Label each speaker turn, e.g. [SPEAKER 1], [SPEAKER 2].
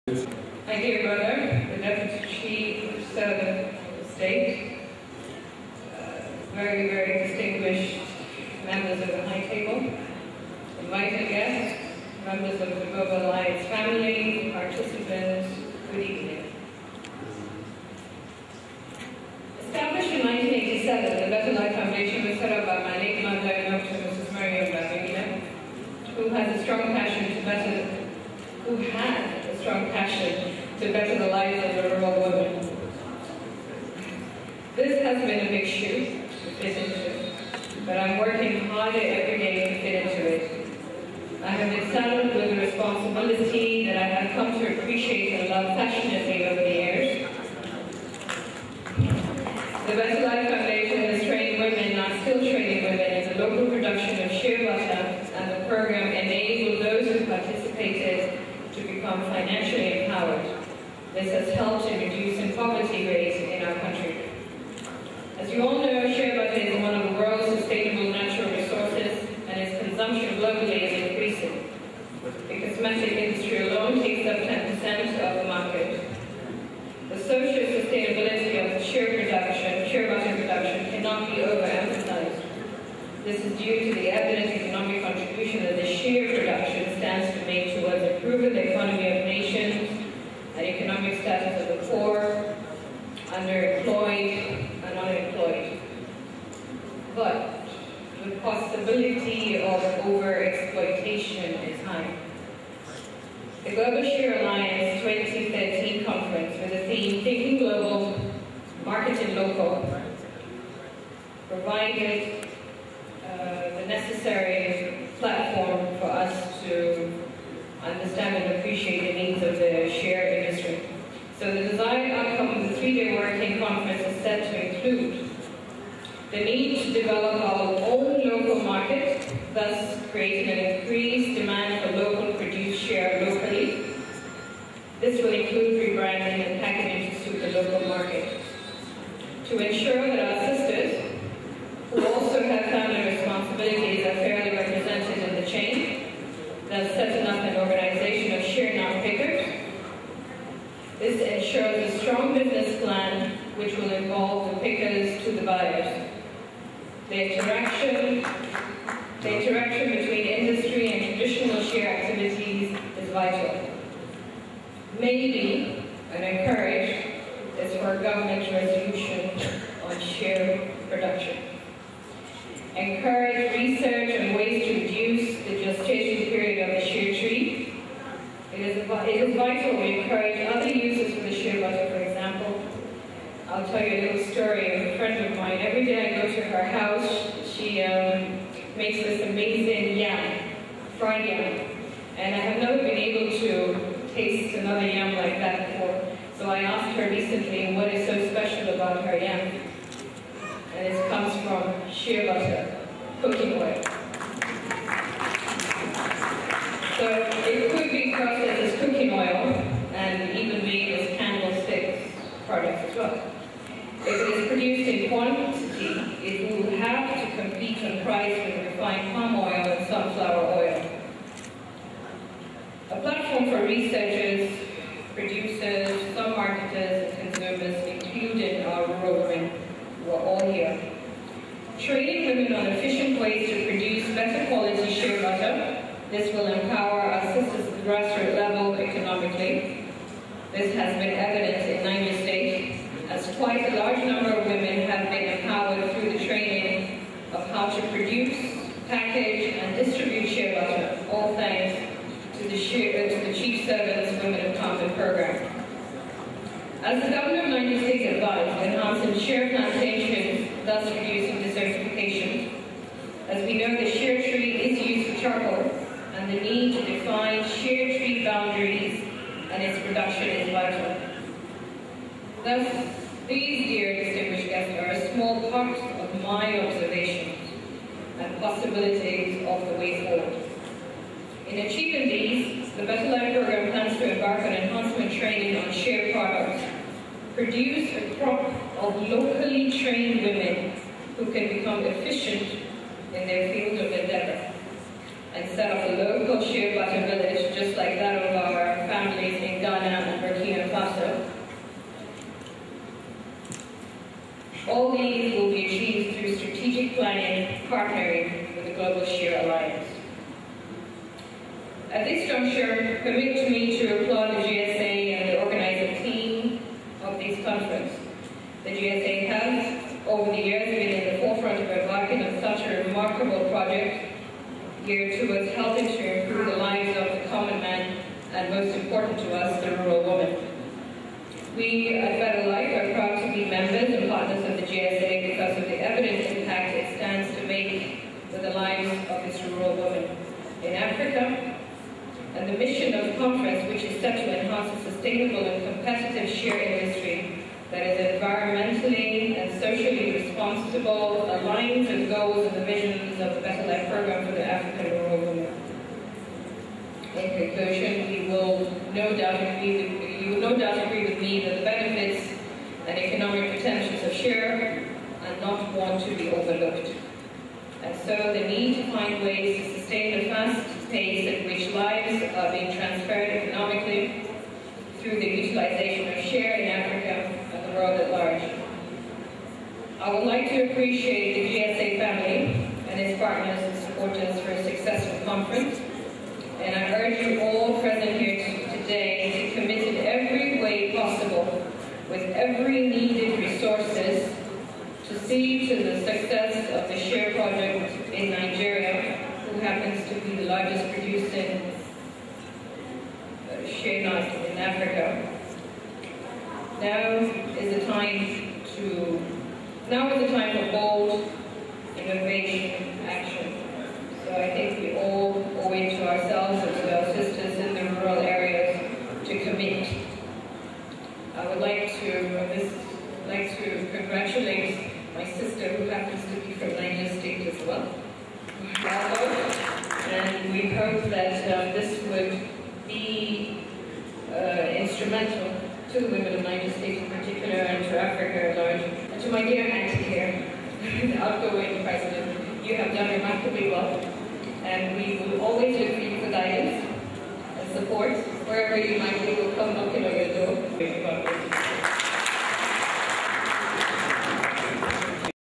[SPEAKER 1] My dear brother, the Deputy Chief Servant of State, very, very distinguished members of the High Table, invited guests, members of the Global Alliance family, participants, good evening. Established in 1987, the Better Life Foundation was set up by my late mother, Dr. Mrs. Babangida, who had a strong passion to better the lives of the rural women. This has been a big shoe to fit into, but I'm working harder every day to fit into it. I have been saddled with a responsibility that I have come to appreciate and love passionately over the years. The Better Life Foundation has trained women and are still training women in the local production of shea butter, and the program enabled those who participated to become financially empowered. This has helped in reducing poverty rates in our country. As you all know, shea butter is one of the world's sustainable natural resources, and its consumption globally is increasing. The cosmetic industry alone takes up 10% of the market. The social sustainability of shea butter production cannot be overemphasized. This is due to the evident economic contribution that the shea production stands to make towards improving the economy of nations and economic status of the poor, underemployed, and unemployed. But the possibility of overexploitation is high. The Global Shea Alliance 2013 conference with the theme Thinking Global, Marketing Local provided the necessary platform for us to understand and appreciate the needs of the shea industry. So the desired outcome of the 3-day working conference is set to include the need to develop our own local market, thus creating an increased demand for local produced shea locally. This will include rebranding and packaging to suit the local market. To ensure that our sisters, who also have family responsibilities, are fairly represented in the chain, thus setting up an organization of shea nut pickers. This ensures a strong business plan which will involve the pickers to the buyers. The interaction between industry and traditional shea activities is vital. Maybe, and encouraged, is for a government resolution on shea production. Encourage research on ways to reduce the gestation period of the shea tree. It is vital we encourage other uses for the shea butter. For example, I'll tell you a little story of a friend of mine. Every day I go to her house, she makes this amazing yam, fried yam. And I have never been able to taste another yam like that before. So I asked her recently what is so special about her yam. And it comes from shea butter, cooking oil. So it could be processed as cooking oil and even made as candlestick products as well. If it is produced in quantity, it will have to compete on price with refined palm oil and sunflower oil. A platform for researchers, producers, some marketers, and consumers, including our rural women, who are all here. Training women on efficient ways to produce better quality shea butter. This will empower our sisters at the grassroots level economically. This has been evident in Niger State, as quite a large number of women have been empowered through the training of how to produce, package, and distribute shea butter, all thanks to the Chief Servant's Women Empowerment Program. As the Governor of Niger State advised, enhancing shea plantations, thus reducing desertification. As we know, the shea tree is used for charcoal, and the need to define shea tree boundaries and its production is vital. Thus, these dear distinguished guests are a small part of my observations and possibilities of the way forward. In achieving these, the Better Life program plans to embark on enhancement training on shea products, produce a crop of locally trained women who can become efficient in their field of endeavor, and set up a local shea butter village just like that of our families in Ghana partnering with the Global Shea Alliance. At this juncture, permit me to applaud the GSA and the organizing team of this conference. The GSA has, over the years, been in the forefront of embarking on such a remarkable project geared towards helping to improve the lives of the common man and, most important to us, the rural woman. We at Better Life are proud to be members and partners of the GSA because of the evident impact it stands to make with the lives of its rural women in Africa, and the mission of the conference, which is set to enhance a sustainable and competitive shea industry that is environmentally and socially responsible, aligns with goals and the visions of the Better Life program for the African rural women. In conclusion, you will no doubt agree with me that the benefits and economic potentials of shea are not one to be overlooked. And so the need to find ways to sustain the fast pace at which lives are being transferred economically through the utilization of shea in Africa and the world at large. I would like to appreciate the GSA family and its partners and supporters for a successful conference. And I urge you all present here today to commit in every way possible, with every needed resources, to see to the success of the Shea project in Nigeria, who happens to be the largest producing shea nut in Africa. Now is the time for bold innovation action. So I think we all owe it to ourselves and to our sisters in the rural areas to commit. I would like to congratulate my sister, who happens to be from Niger State as well. And we hope that this would be instrumental to the women of Niger State in particular, and to Africa at large. And to my dear auntie here, the outgoing president, you have done remarkably well. And we will always look for you for guidance and support. Wherever you might be, we'll come knocking on your door.